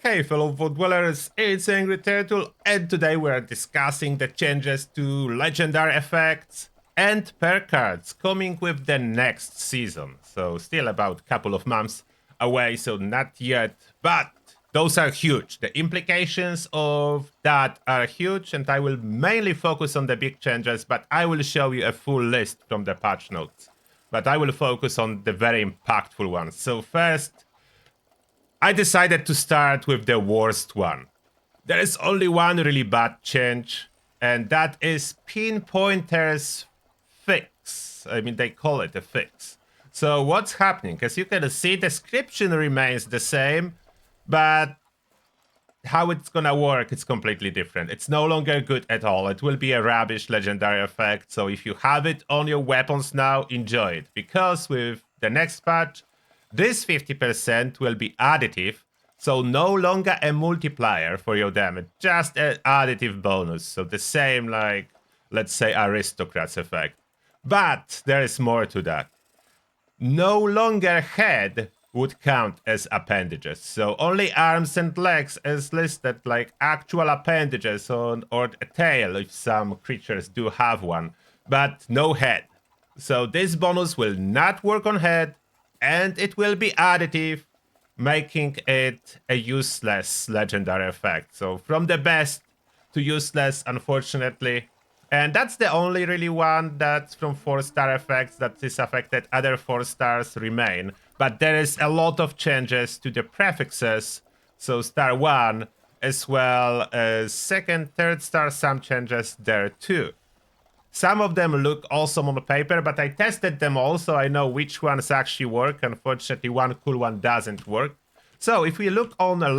Hey fellow Void Dwellers, it's Angry Turtle, and today we're discussing the changes to legendary effects and perk cards coming with the next season. So still about a couple of months away, so not yet, but those are huge. The implications of that are huge, and I will mainly focus on the big changes, but I will show you a full list from the patch notes. But I will focus on the very impactful ones. So first, I decided to start with the worst one. There is only one really bad change, and that is pinpointers fix. I mean, they call it a fix. So what's happening? As you can see, description remains the same, but how it's gonna work, it's completely different. It's no longer good at all. It will be a rubbish legendary effect. So if you have it on your weapons now, enjoy it. Because with the next patch, this 50% will be additive, so no longer a multiplier for your damage, just an additive bonus. So the same like, let's say, Aristocrats effect. But there is more to that. No longer head would count as appendages. So only arms and legs is listed like actual appendages or a tail if some creatures do have one, but no head. So this bonus will not work on head, and it will be additive, making it a useless legendary effect. So from the best to useless, unfortunately. And that's the only really one that's from 4-star effects that is affected. Other 4 stars remain. But there is a lot of changes to the prefixes. So star 1, as well as 2nd, 3rd star, some changes there too. Some of them look awesome on the paper, but I tested them all, so I know which ones actually work. Unfortunately, one cool one doesn't work. So if we look on the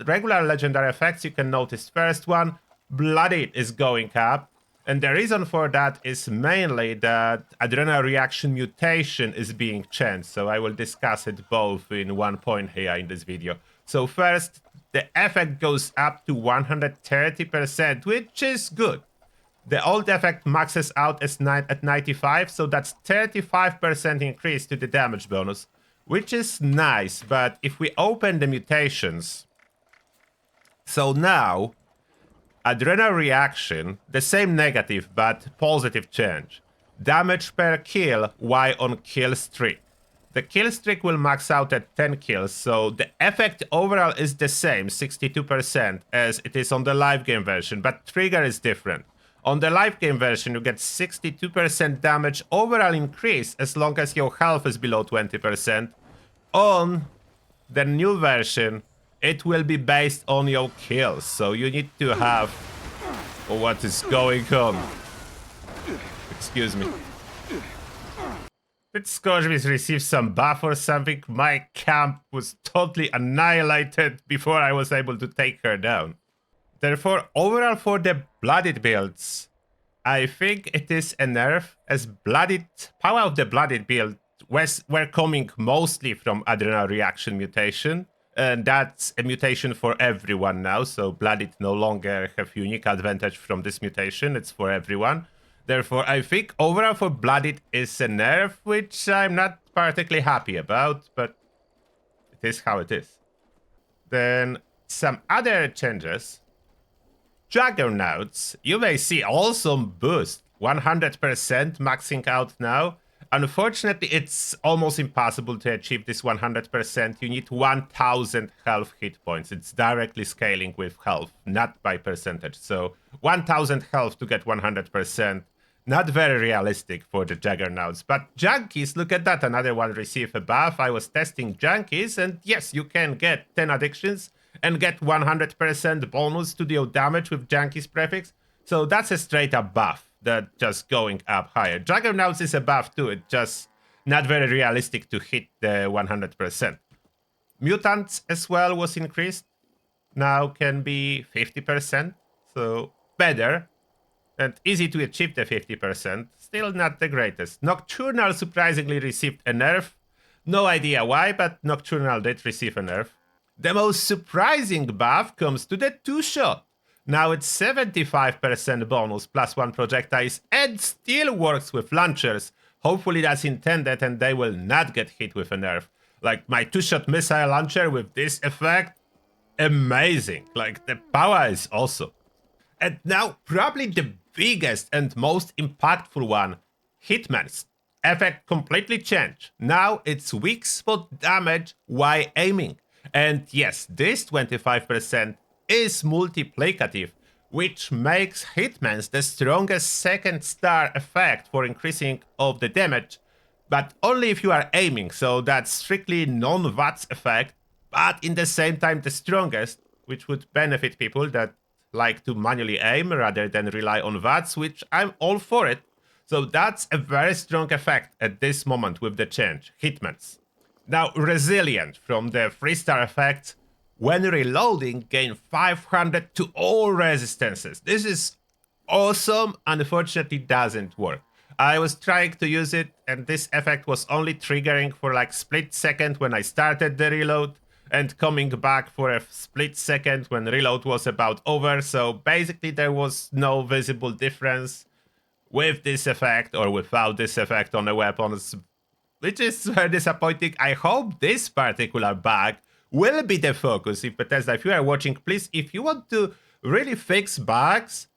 regular legendary effects, you can notice first one, Bloodied is going up. And the reason for that is mainly that adrenal reaction mutation is being changed. So I will discuss it both in one point here in this video. So first, the effect goes up to 130%, which is good. The old effect maxes out at 95, so that's 35% increase to the damage bonus, which is nice. But if we open the mutations, so now, adrenal reaction, the same negative but positive change. Damage per kill while on kill streak. The kill streak will max out at 10 kills, so the effect overall is the same, 62%, as it is on the live game version, but trigger is different. On the live game version, you get 62% damage overall increase as long as your health is below 20%. On the new version, it will be based on your kills, so you need to have... Oh, what is going on? Excuse me. Did Scourgebeast receive some buff or something? My camp was totally annihilated before I was able to take her down. Therefore, overall for the Bloodied builds, I think it is a nerf, as power of the Bloodied build were coming mostly from adrenal reaction mutation, and that's a mutation for everyone now, so Bloodied no longer have unique advantage from this mutation, it's for everyone. Therefore, I think overall for Bloodied is a nerf, which I'm not particularly happy about, but it is how it is. Then some other changes. Juggernauts, you may see awesome boost, 100% maxing out now. Unfortunately, it's almost impossible to achieve this 100%. You need 1000 health hit points. It's directly scaling with health, not by percentage. So 1000 health to get 100%. Not very realistic for the Juggernauts. But Junkies, look at that. Another one received a buff. I was testing Junkies, and yes, you can get 10 addictions and get 100% bonus to deal damage with Junkies prefix. So that's a straight up buff, that just going up higher. Juggernauts is a buff too, it's just not very realistic to hit the 100%. Mutants as well was increased, now can be 50%, so better. And easy to achieve the 50%, still not the greatest. Nocturnal surprisingly received a nerf. No idea why, but Nocturnal did receive a nerf. The most surprising buff comes to the 2-shot. Now it's 75% bonus plus 1 projectiles and still works with launchers. Hopefully that's intended and they will not get hit with a nerf. Like my 2-shot missile launcher with this effect, amazing. Like, the power is awesome. And now, probably the biggest and most impactful one, Hitman's effect completely changed. Now it's weak spot damage while aiming. And yes, this 25% is multiplicative, which makes Hitman's the strongest second star effect for increasing of the damage, but only if you are aiming, so that's strictly non-VATS effect, but in the same time the strongest, which would benefit people that like to manually aim rather than rely on VATS, which I'm all for it. So that's a very strong effect at this moment with the change, Hitman's. Now, Resilient from the 3-star effect, when reloading, gain 500 to all resistances. This is awesome. Unfortunately, doesn't work. I was trying to use it, and this effect was only triggering for like split second when I started the reload, and coming back for a split second when reload was about over. So basically, there was no visible difference with this effect or without this effect on the weapons, which is very disappointing. I hope this particular bug will be the focus. If Bethesda, if you are watching, please, if you want to really fix bugs,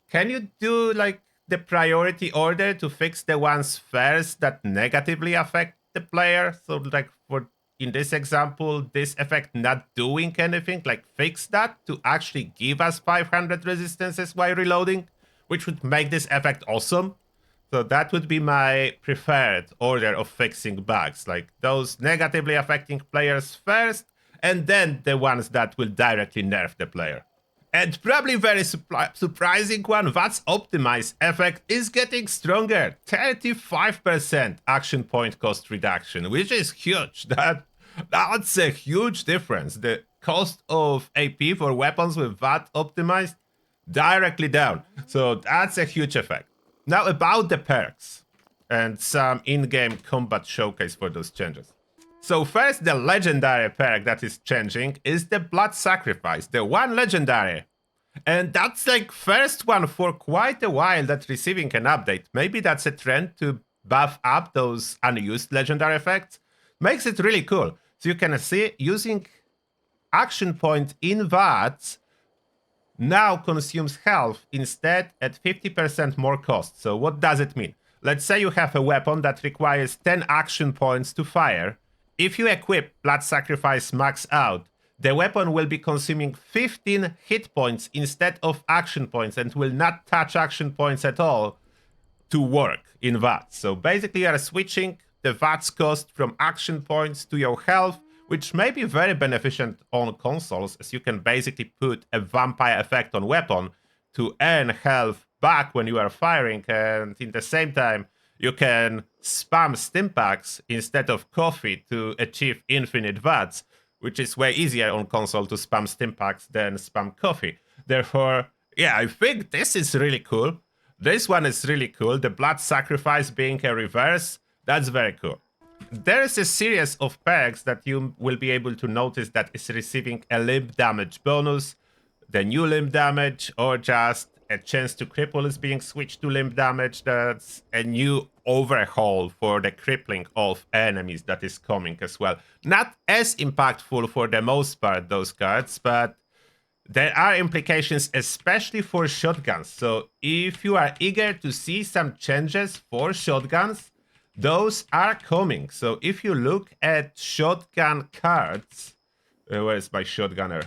can you do like the priority order to fix the ones first that negatively affect the player? So like for in this example, this effect not doing anything, like fix that to actually give us 500 resistances while reloading, which would make this effect awesome. So that would be my preferred order of fixing bugs, like those negatively affecting players first, and then the ones that will directly nerf the player. And probably very surprising one, VATS Optimize effect is getting stronger. 35% action point cost reduction, which is huge. That's a huge difference. The cost of AP for weapons with VAT optimized directly down. So that's a huge effect. Now about the perks and some in-game combat showcase for those changes. So first, the legendary perk that is changing is the Blood Sacrifice, the one legendary. And that's like first one for quite a while that's receiving an update. Maybe that's a trend to buff up those unused legendary effects. Makes it really cool. So you can see using action point in VATS now consumes health instead at 50% more cost. So what does it mean? Let's say you have a weapon that requires 10 action points to fire. If you equip Blood Sacrifice max out, the weapon will be consuming 15 hit points instead of action points and will not touch action points at all to work in VATS. So basically you are switching the VATS cost from action points to your health, which may be very beneficial on consoles, as you can basically put a vampire effect on weapon to earn health back when you are firing, and in the same time, you can spam stim packs instead of coffee to achieve infinite VATS, which is way easier on console to spam stim packs than spam coffee. Therefore, yeah, I think this is really cool. This one is really cool. The Blood Sacrifice being a reverse, that's very cool. There is a series of perks that you will be able to notice that is receiving a limb damage bonus, the new limb damage, or just a chance to cripple is being switched to limb damage. That's a new overhaul for the crippling of enemies that is coming as well. Not as impactful for the most part, those cards, but there are implications, especially for shotguns. So if you are eager to see some changes for shotguns, those are coming. So if you look at shotgun cards, where's my shotgunner?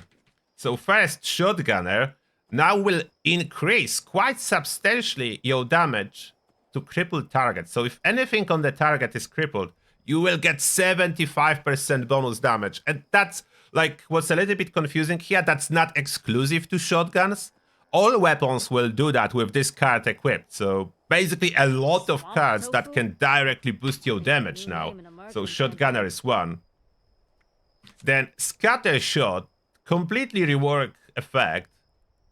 So first, shotgunner now will increase quite substantially your damage to crippled targets. So if anything on the target is crippled, you will get 75% bonus damage. And that's like what's a little bit confusing here. That's not exclusive to shotguns. All weapons will do that with this card equipped. So basically a lot of cards that can directly boost your damage now. So shotgunner is one. Then scatter shot, completely rework effect.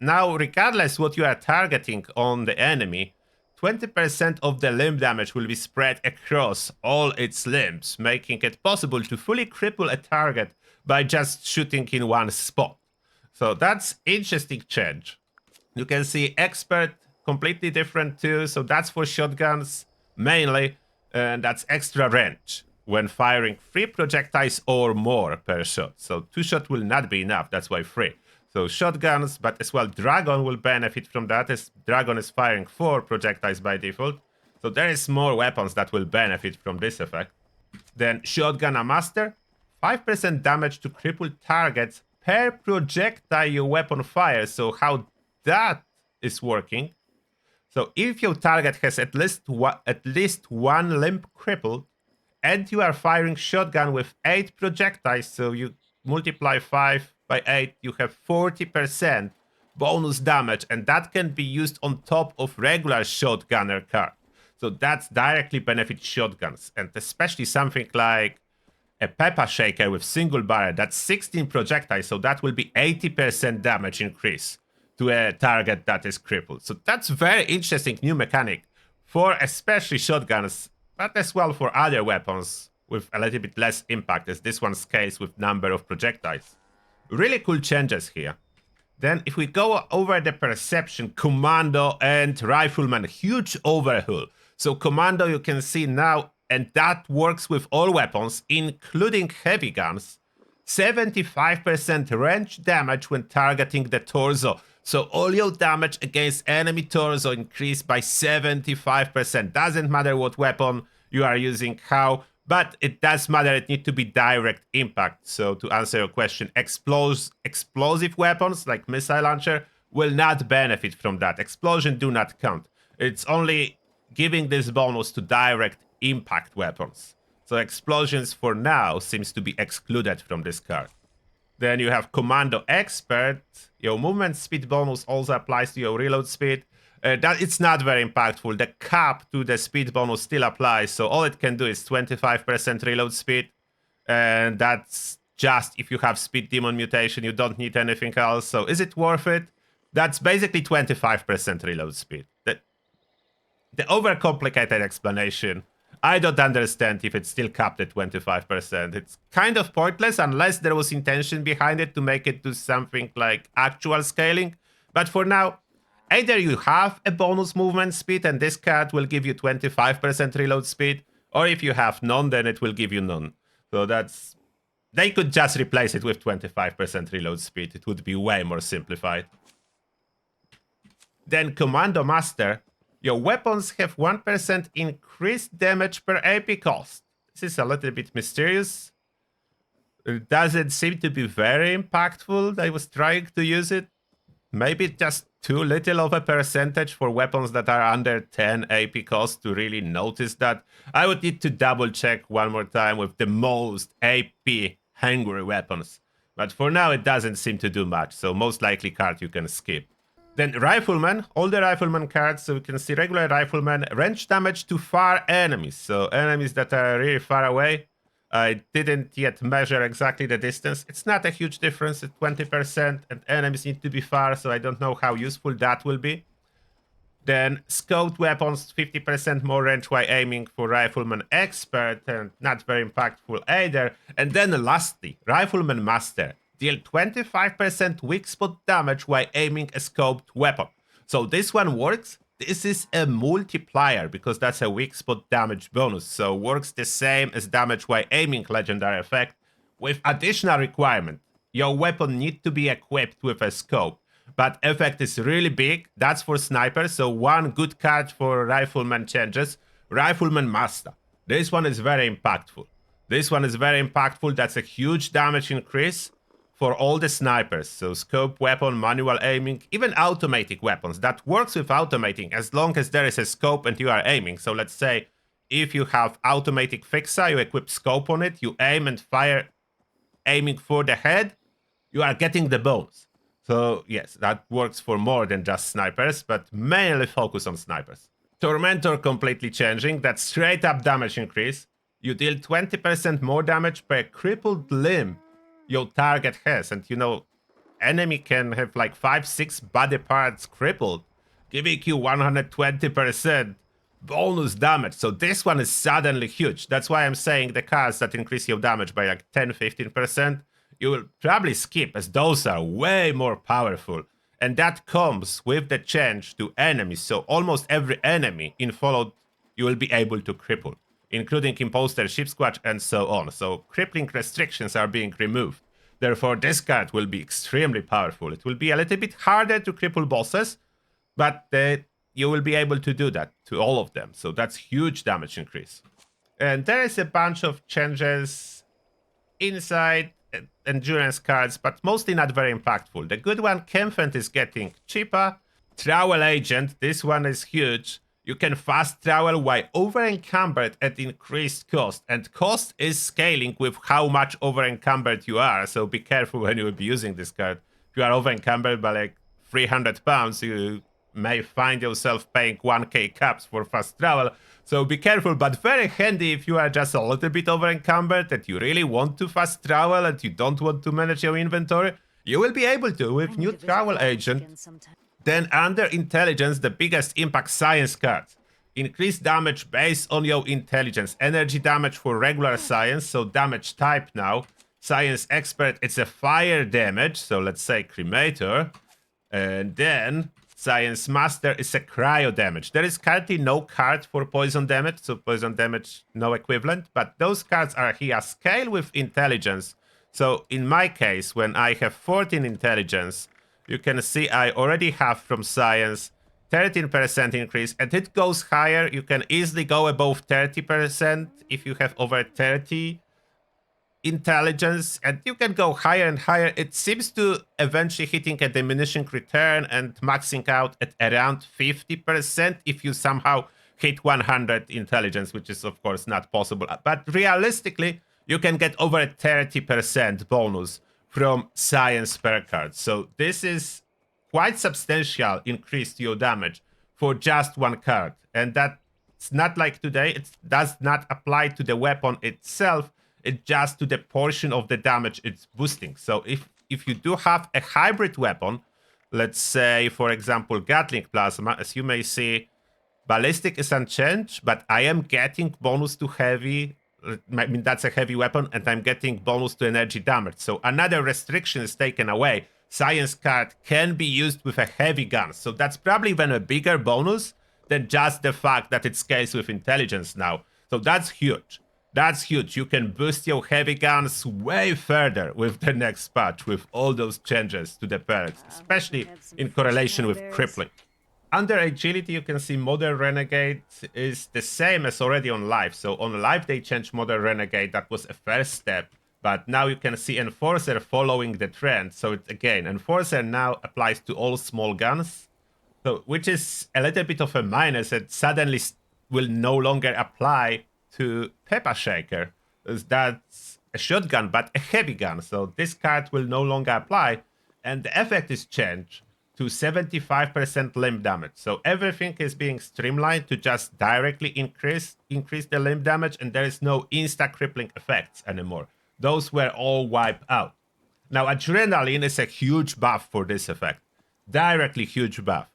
Now, regardless what you are targeting on the enemy, 20% of the limb damage will be spread across all its limbs, making it possible to fully cripple a target by just shooting in one spot. So that's interesting change. You can see expert, completely different too. So that's for shotguns mainly, and that's extra range. when firing 3 projectiles or more per shot. So 2 shots will not be enough, that's why 3. So shotguns, but as well Dragon will benefit from that, as Dragon is firing 4 projectiles by default. So there is more weapons that will benefit from this effect. Then Shotgun a Master, 5% damage to crippled targets per projectile your weapon fires. So how that is working. So if your target has at least one limb crippled, and you are firing shotgun with 8 projectiles, so you multiply 5 by 8, you have 40% bonus damage, and that can be used on top of regular shotgunner card. So that's directly benefits shotguns, and especially something like a Peppa Shaker with single barrel, that's 16 projectiles, so that will be 80% damage increase to a target that is crippled. So that's very interesting new mechanic for especially shotguns, but as well for other weapons with a little bit less impact, as this one scales with number of projectiles. Really cool changes here. Then if we go over the perception, Commando and Rifleman, huge overhaul. So Commando you can see now, and that works with all weapons, including heavy guns. 75% range damage when targeting the torso. So all your damage against enemy torso increased by 75%. Doesn't matter what weapon you are using, how, but it does matter, it needs to be direct impact. So to answer your question, explosive weapons like missile launcher will not benefit from that. Explosion do not count. It's only giving this bonus to direct impact weapons. So explosions for now seems to be excluded from this card. Then you have Commando Expert. Your movement speed bonus also applies to your reload speed. That it's not very impactful. The cap to the speed bonus still applies, so all it can do is 25% reload speed. And that's just if you have speed demon mutation, you don't need anything else. So is it worth it? That's basically 25% reload speed. The overcomplicated explanation, I don't understand if it's still capped at 25%. It's kind of pointless unless there was intention behind it to make it do something like actual scaling. But for now, either you have a bonus movement speed and this card will give you 25% reload speed, or if you have none, then it will give you none. So that's... They could just replace it with 25% reload speed. It would be way more simplified. Then Commando Master. Your weapons have 1% increased damage per AP cost. This is a little bit mysterious. It doesn't seem to be very impactful. I was trying to use it. Maybe just too little of a percentage for weapons that are under 10 AP cost to really notice that. I would need to double check one more time with the most AP hungry weapons. But for now it doesn't seem to do much, so most likely card you can skip. Then Rifleman, all the Rifleman cards, so we can see regular Rifleman, range damage to far enemies. So enemies that are really far away. I didn't yet measure exactly the distance. It's not a huge difference, it's 20%, and enemies need to be far, so I don't know how useful that will be. Then scoped weapons, 50% more range while aiming for Rifleman Expert, and not very impactful either. And then lastly, Rifleman Master. Deal 25% weak spot damage while aiming a scoped weapon. So this one works. This is a multiplier because that's a weak spot damage bonus. So works the same as damage while aiming legendary effect with additional requirement. Your weapon needs to be equipped with a scope. But effect is really big. That's for snipers. So one good card for Rifleman changes. Rifleman Master. This one is very impactful. This one is very impactful. That's a huge damage increase for all the snipers. So scope weapon, manual aiming, even automatic weapons. That works with automating as long as there is a scope and you are aiming. So let's say if you have automatic fixer, you equip scope on it, you aim and fire aiming for the head, you are getting the bonus. So yes, that works for more than just snipers, but mainly focus on snipers. Tormentor completely changing, that's straight up damage increase. You deal 20% more damage per crippled limb your target has, and you know, enemy can have like 5-6 body parts crippled, giving you 120% bonus damage. So this one is suddenly huge. That's why I'm saying the cards that increase your damage by like 10-15%, you will probably skip, as those are way more powerful. And that comes with the change to enemies. So almost every enemy in Fallout you will be able to cripple. including imposter, ship squatch, and so on. So crippling restrictions are being removed. Therefore, this card will be extremely powerful. It will be a little bit harder to cripple bosses, but you will be able to do that to all of them. So that's huge damage increase. And there is a bunch of changes inside endurance cards, but mostly not very impactful. The good one, Kempfent, is getting cheaper. Travel Agent, this one is huge. You can fast travel while over-encumbered at increased cost. And cost is scaling with how much over-encumbered you are. So be careful when you will be using this card. If you are over-encumbered by like 300 pounds, you may find yourself paying 1k caps for fast travel. So be careful, but very handy if you are just a little bit over-encumbered, that you really want to fast travel and you don't want to manage your inventory. You will be able to with new Travel Agent. Then under Intelligence, the biggest impact, Science cards. Increased damage based on your intelligence. Energy damage for regular Science, so damage type now. Science Expert, it's a fire damage, so let's say Cremator. And then Science Master is a cryo damage. There is currently no card for poison damage, so poison damage no equivalent, but those cards are here scale with intelligence. So in my case, when I have 14 intelligence, you can see I already have from Science 13% increase, and it goes higher. You can easily go above 30% if you have over 30 intelligence, and you can go higher and higher. It seems to eventually hitting a diminishing return and maxing out at around 50% if you somehow hit 100 intelligence, which is of course not possible. But realistically, you can get over a 30% bonus from Science perk cards. So this is quite substantial increase to your damage for just one card. And that's not like today. It does not apply to the weapon itself. It's just to the portion of the damage it's boosting. So if you do have a hybrid weapon, let's say, for example, Gatling Plasma, as you may see, Ballistic is unchanged, but I am getting bonus to heavy. I mean, that's a heavy weapon, and I'm getting bonus to energy damage. So another restriction is taken away. Science card can be used with a heavy gun. So that's probably even a bigger bonus than just the fact that it scales with intelligence now. So that's huge. That's huge. You can boost your heavy guns way further with the next patch, with all those changes to the perks, especially in correlation with crippling. Under agility, you can see Modern Renegade is the same as already on live. So on live, they changed Modern Renegade. That was a first step. But now you can see Enforcer following the trend. So it's, again, Enforcer now applies to all small guns, so which is a little bit of a minus. It suddenly will no longer apply to Peppa Shaker. That's a shotgun, but a heavy gun. So this card will no longer apply. And the effect is changed to 75% limb damage. So everything is being streamlined to just directly increase the limb damage, and there is no insta-crippling effects anymore. Those were all wiped out. Now, Adrenaline is a huge buff for this effect. Directly huge buff.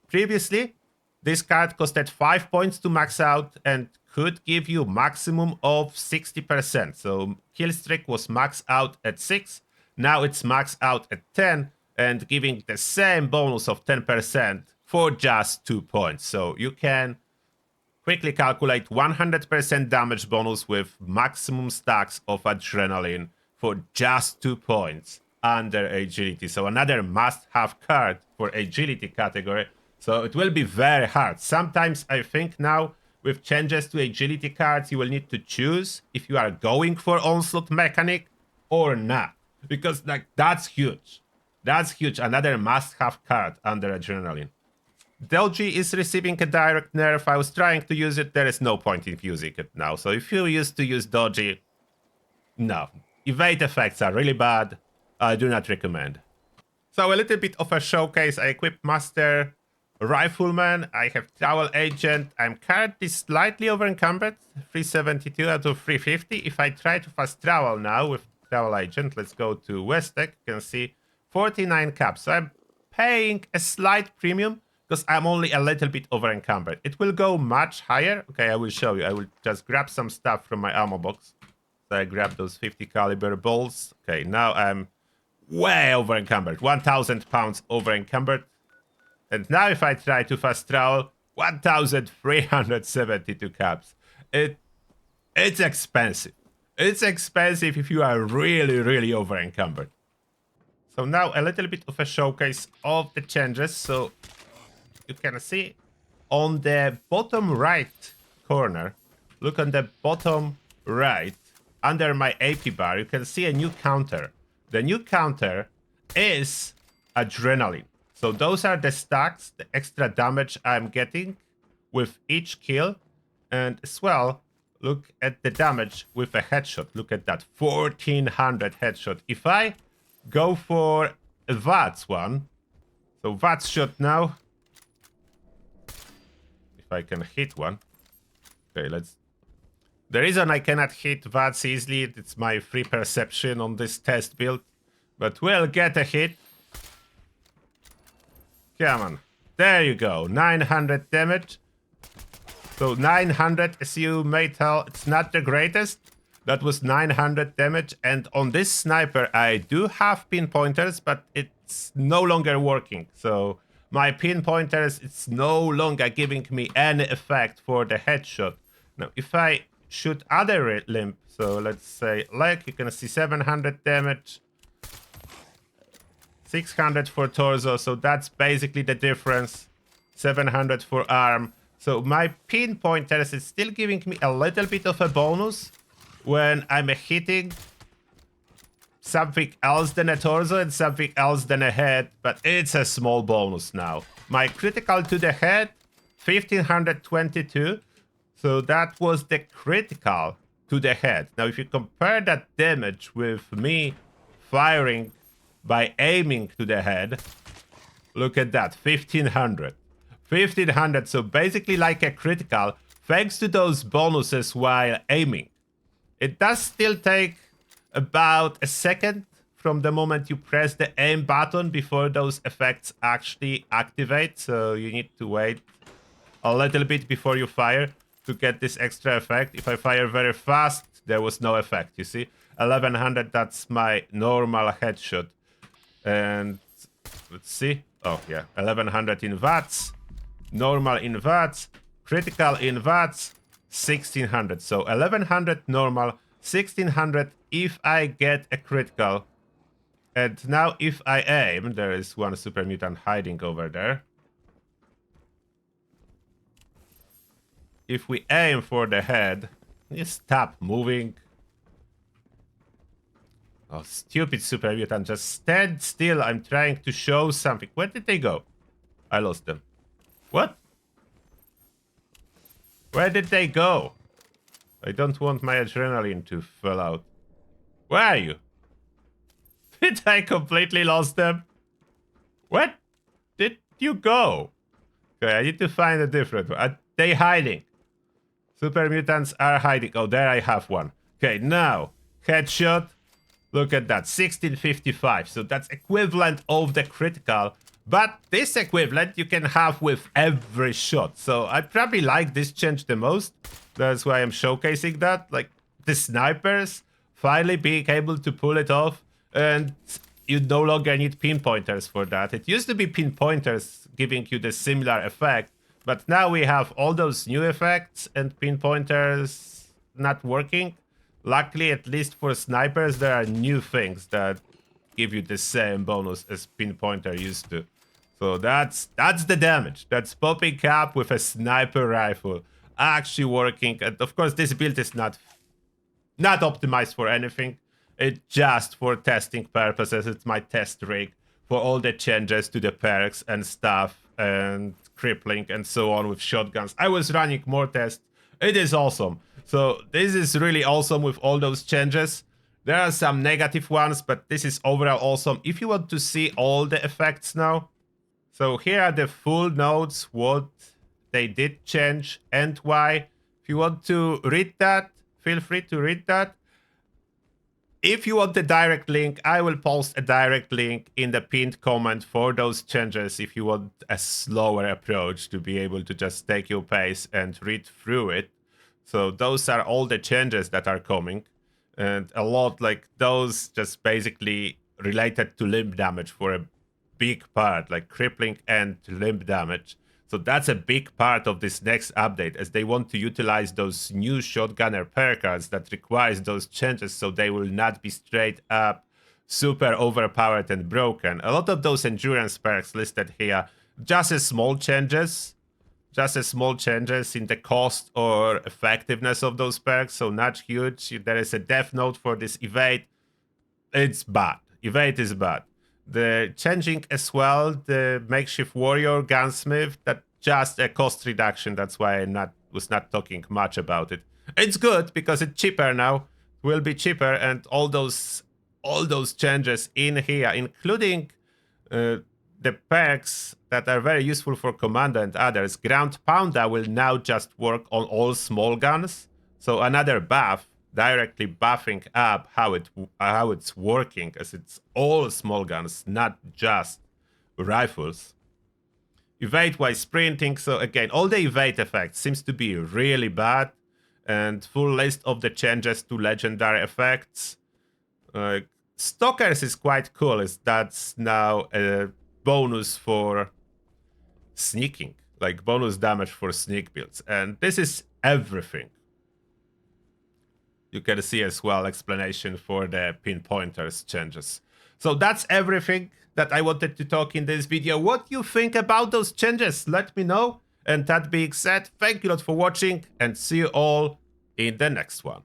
Previously, this card costed 5 points to max out and could give you maximum of 60%. So Killstreak was maxed out at 6. Now it's maxed out at 10 and giving the same bonus of 10% for just 2 points. So you can quickly calculate 100% damage bonus with maximum stacks of Adrenaline for just 2 points under Agility. So another must-have card for Agility category. So it will be very hard. Sometimes I think now with changes to Agility cards, you will need to choose if you are going for Onslaught mechanic or not. Because like that's huge. That's huge. Another must-have card under Adrenaline. Doji is receiving a direct nerf. I was trying to use it. There is no point in using it now. So if you used to use Doji, no. Evade effects are really bad. I do not recommend. So a little bit of a showcase. I equipped Master Rifleman. I have Travel Agent. I'm currently slightly over encumbered. 372 out of 350. If I try to fast travel now with Travel Agent, let's go to Westec. You can see 49 caps. So I'm paying a slight premium because I'm only a little bit over encumbered. It will go much higher. Okay, I will show you. I will just grab some stuff from my ammo box. So I grab those 50 caliber bolts. Okay, now I'm way over encumbered. 1,000 pounds over encumbered. And now if I try to fast travel, 1,372 caps. it's expensive. It's expensive if you are really, really over encumbered. So now a little bit of a showcase of the changes. So you can see on the bottom right corner, look on the bottom right, under my AP bar, you can see a new counter. The new counter is adrenaline. So those are the stacks, the extra damage I'm getting with each kill. And as well, look at the damage with a headshot. Look at that, 1400 headshot. If I go for a VATS one, so VATS shot now, if I can hit one. Okay, let's... The reason I cannot hit VATS easily, it's my free perception on this test build. But we'll get a hit. Come on. There you go. 900 damage. So 900, as you may tell, it's not the greatest. That was 900 damage. And on this sniper, I do have pinpointers, but it's no longer working. So my pinpointers, it's no longer giving me any effect for the headshot. Now, if I shoot other limb, so let's say leg, you can see 700 damage. 600 for torso, so that's basically the difference. 700 for arm. So my pinpointers is still giving me a little bit of a bonus when I'm hitting something else than a torso and something else than a head, but it's a small bonus now. My critical to the head, 1522. So that was the critical to the head. Now, if you compare that damage with me firing by aiming to the head, look at that, 1500. 1500, so basically like a critical, thanks to those bonuses while aiming. It does still take about a second from the moment you press the aim button before those effects actually activate, so you need to wait a little bit before you fire to get this extra effect. If I fire very fast, there was no effect, you see? 1100, that's my normal headshot. And let's see. Oh, yeah. 1100 in VATS. Normal in VATS. Critical in VATS. 1600. So 1100 normal. 1600 if I get a critical. And now if I aim, there is one super mutant hiding over there. If we aim for the head, you stop moving. Oh, stupid super mutant, just stand still. I'm trying to show something. Where did they go? I lost them. What? Where did they go? I don't want my adrenaline to fall out. Where are you? Did I completely lost them? Where did you go? Okay, I need to find a different one. Are they hiding? Super mutants are hiding. Oh, there I have one. Okay, now, headshot. Look at that, 1655. So that's equivalent of the critical. But this equivalent you can have with every shot. So I probably like this change the most. That's why I'm showcasing that. Like the snipers finally being able to pull it off. And you no longer need pinpointers for that. It used to be pinpointers giving you the similar effect. But now we have all those new effects and pinpointers not working. Luckily, at least for snipers, there are new things that give you the same bonus as pinpointer used to. So that's the damage. That's popping up with a sniper rifle actually working. And of course, this build is not optimized for anything. It's just for testing purposes. It's my test rig for all the changes to the perks and stuff and crippling and so on with shotguns. I was running more tests. It is awesome. So this is really awesome with all those changes. There are some negative ones, but this is overall awesome. If you want to see all the effects now, so here are the full notes, what they did change and why. If you want to read that, feel free to read that. If you want the direct link, I will post a direct link in the pinned comment for those changes if you want a slower approach to be able to just take your pace and read through it. So those are all the changes that are coming. And a lot like those just basically related to limb damage for a big part, like crippling and limb damage. So that's a big part of this next update, as they want to utilize those new shotgunner perk cards that requires those changes, so they will not be straight up super overpowered and broken. A lot of those endurance perks listed here, just as small changes in the cost or effectiveness of those perks, so not huge. There is a death note for this evade. It's bad. Evade is bad. The changing as well, the makeshift warrior gunsmith, that just a cost reduction. That's why I was not talking much about it. It's good because it's cheaper now. Will be cheaper, and all those changes in here, including the perks that are very useful for Commando and others. Ground Pounder will now just work on all small guns. So another buff, directly buffing up how it's working, as it's all small guns, not just rifles. Evade while sprinting. So again, all the evade effects seems to be really bad. And full list of the changes to legendary effects. Stalkers is quite cool, as that's now a bonus for sneaking, like bonus damage for sneak builds, and this is everything. You can see as well explanation for the pinpointers changes. So that's everything that I wanted to talk in this video. What you think about those changes, let me know. And that being said, thank you a lot for watching, and see you all in the next one.